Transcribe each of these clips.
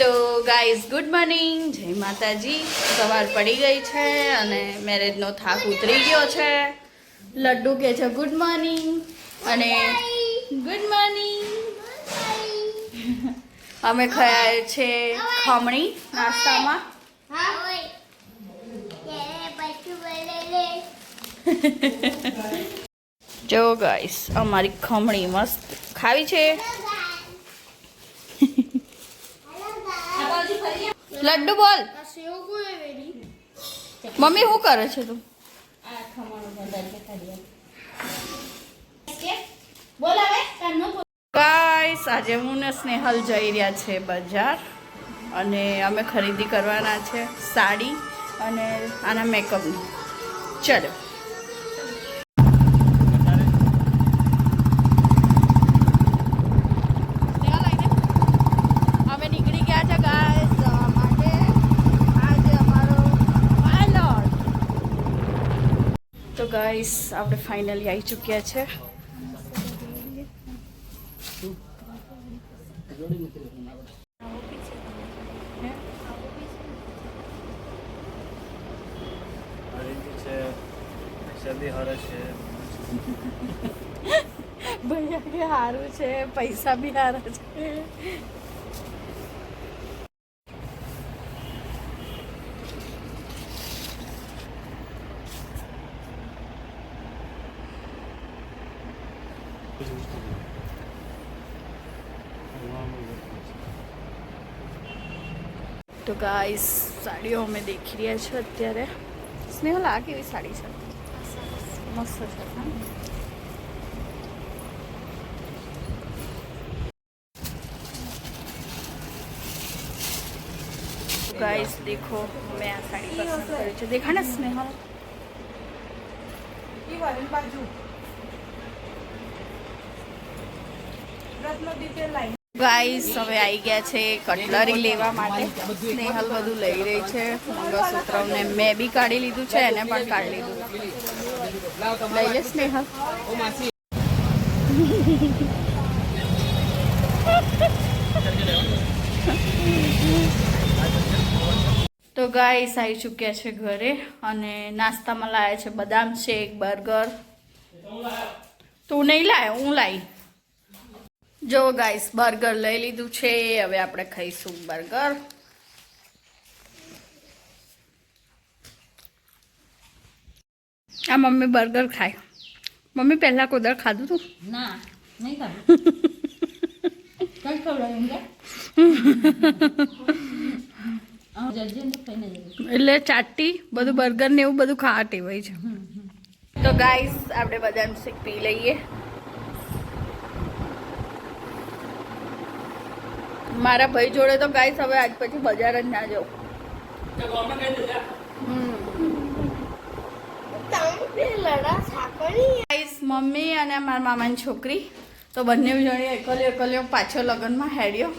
તો guys good morning, જય માતાજી. સવાર પડી ગઈ છે અને મેરેજનો થાક ઉતરી ગયો છે. લડ્ડુ કહે છે ગુડ મોર્નિંગ અને ગુડ મોર્નિંગ. અમે ખાયા છે ખમણી નાસ્તામાં. જો ગાઈસ અમારી ખમણી મસ્ત ખાવી છે. લડ્ડુ બોલ. મમ્મી શું કરે છે તું? ગાઈસ આજે હું ને સ્નેહલ જઈ રહ્યા છે બજાર અને અમે ખરીદી કરવાના છે સાડી અને આના મેકઅપની. ચલો ગાઈસ આપણે ફાઇનલી આવી ચૂક્યા છે. ભૈયા કે સારું છે, પૈસા બી સારા છે. તો ગાઈસ સાડીઓ અમે દેખી રહ્યા છે અત્યારે. સ્નેહલ આ કેવી સાડી છે? મસ્ત છે. गाइस देखो मैं आ साड़ी पसंद करी છે. देखा ना स्नेहल ये वाली बाजू रत्न डिटेल लाइन. ગાઈસ હવે આવી ગયા છે કટલરી લેવા માટે. સ્નેહલ બધું લઈ રહી છે. મંગળસૂત્રને મેં બી કાઢી લીધું છે, એને પણ કાઢી લીધું. લઈ લે સ્નેહલ. તો ગાઈસ આવી ચૂક્યા છે ઘરે અને નાસ્તામાં લાવ્યા છે બદામ શેક, બર્ગર. તું નહીં લાય, હું લાવી. જો ગાઈસ બર્ગર લઈ લીધું છે. હવે આપણે ખાઈશું બર્ગર. આ મમ્મી બર્ગર ખાય. મમ્મી પહેલા કોદર ખાધું તું? ના, નહીં ખાધું. કઈ ખવડાવ્યું કે? એટલે ચાટી બધું બર્ગર ને એવું બધું ખાવા ટેવાય છે. તો ગાઈસ આપણે બદામ શેક પી લઈએ. મારા ભાઈ જોડે તો ગાઈસ હવે આજ પછી બજાર જ ના જાઉં. ગાઈસ મમ્મી અને મારા મામાની છોકરી તો બંને જણી એકલ્યો પાછો લગ્નમાં હેડ્યો.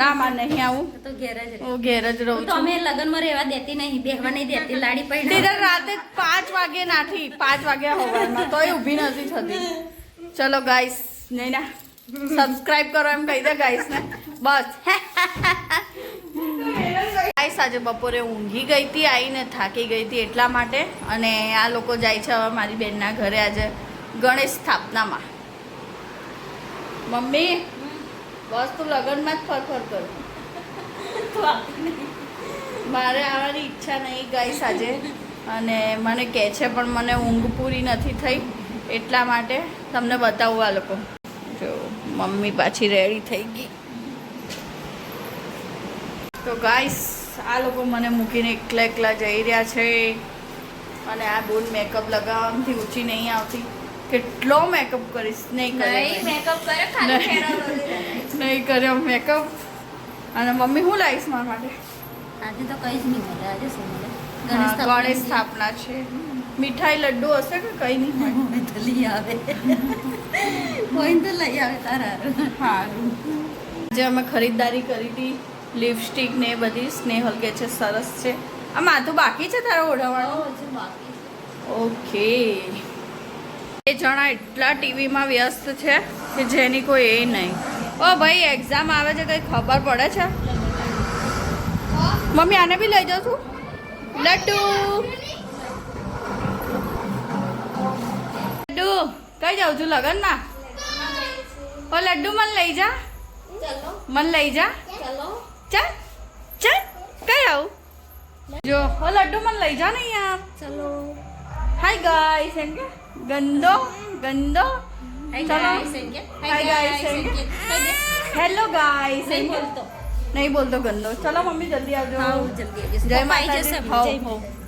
ના માં નહીં આવું તો ઘેર જ રહું છું. અમે લગ્નમાં રહેવા દેતી નહીં, બેહવા નહીં દેતી. લાડી પડી રાતે 5 વાગે નાથી 5 વાગ્યા હોવામાં તોય ઊભી નથી થતી. ચલો ગાઈસ નહીં ના સબસ્ક્રાઇબ કરો એમ કહી દે ગાઈસ ને બસ. ગાઈસ આજે બપોરે ઊંઘી ગઈ હતી, આવીને થાકી ગઈ હતી એટલા માટે. અને આ લોકો જાય છે હવે મારી બેનના ઘરે આજે ગણેશ સ્થાપનામાં. મમ્મી બસ તું લગ્નમાં જ ફરફર કર. મારે આવવાની ઈચ્છા નહીં ગાઈસ આજે. અને મને કહે છે પણ મને ઊંઘ પૂરી નથી થઈ એટલા માટે તમને બતાવું. આ લોકો જો મમ્મી પાછી રેડી થઈ ગઈ. તો ગાઈસ આ લોકો મને મૂકીને એકલા જઈ રહ્યા છે. અને આ બોલ મેકઅપ લગાવવાથી ઊંચી નહીં આવતી. કેટલો મેકઅપ કરીશ? નહીં કર્યો મેકઅપ. અને મમ્મી હું લાવીશ મારા માટે? આજે તો કઈ જ નહીં મળે. આજે શું મળે? ગણેશ સ્થાપના છે. મીઠાઈ લડ્ડુ હશે કે કઈ નહીં હોય તો લઈ આવે. કોઈ તો લઈ આવે તારા. સારું. આજે અમે ખરીદદારી કરી હતી. લિપસ્ટિક ને બધી. સ્નેહલ કે છે સરસ છે. આ માથું બાકી છે તારા ઓઢાવાનું? ઓકે. એ જણા એટલા ટીવીમાં વ્યસ્ત છે કે જેની કોઈ એ નહીં. ઓ ભાઈ એક્ઝામ આવે છે કંઈ ખબર પડે છે મમ્મી આને બી લઈ જાઉં છું લડ્ડુ લડ્ડુ કઈ જાઉં છું લગનમાં ઓ લડ્ડુ મને લઈ જા મને લઈ જા ચાલ ચાલ કઈ આવું જો ઓ લડ્ડુ મને લઈ જા ને યાર ચલો હાય ગાઈસ એમ કે ગંદો ગંદો ચલો હાય ગાઈસ એમ કે હેલો ગાઈસ એમ કે નહીં બોલતો ગંદો ચલો મમ્મી જલ્દી આવજો જલ્દી જય માતાજી જય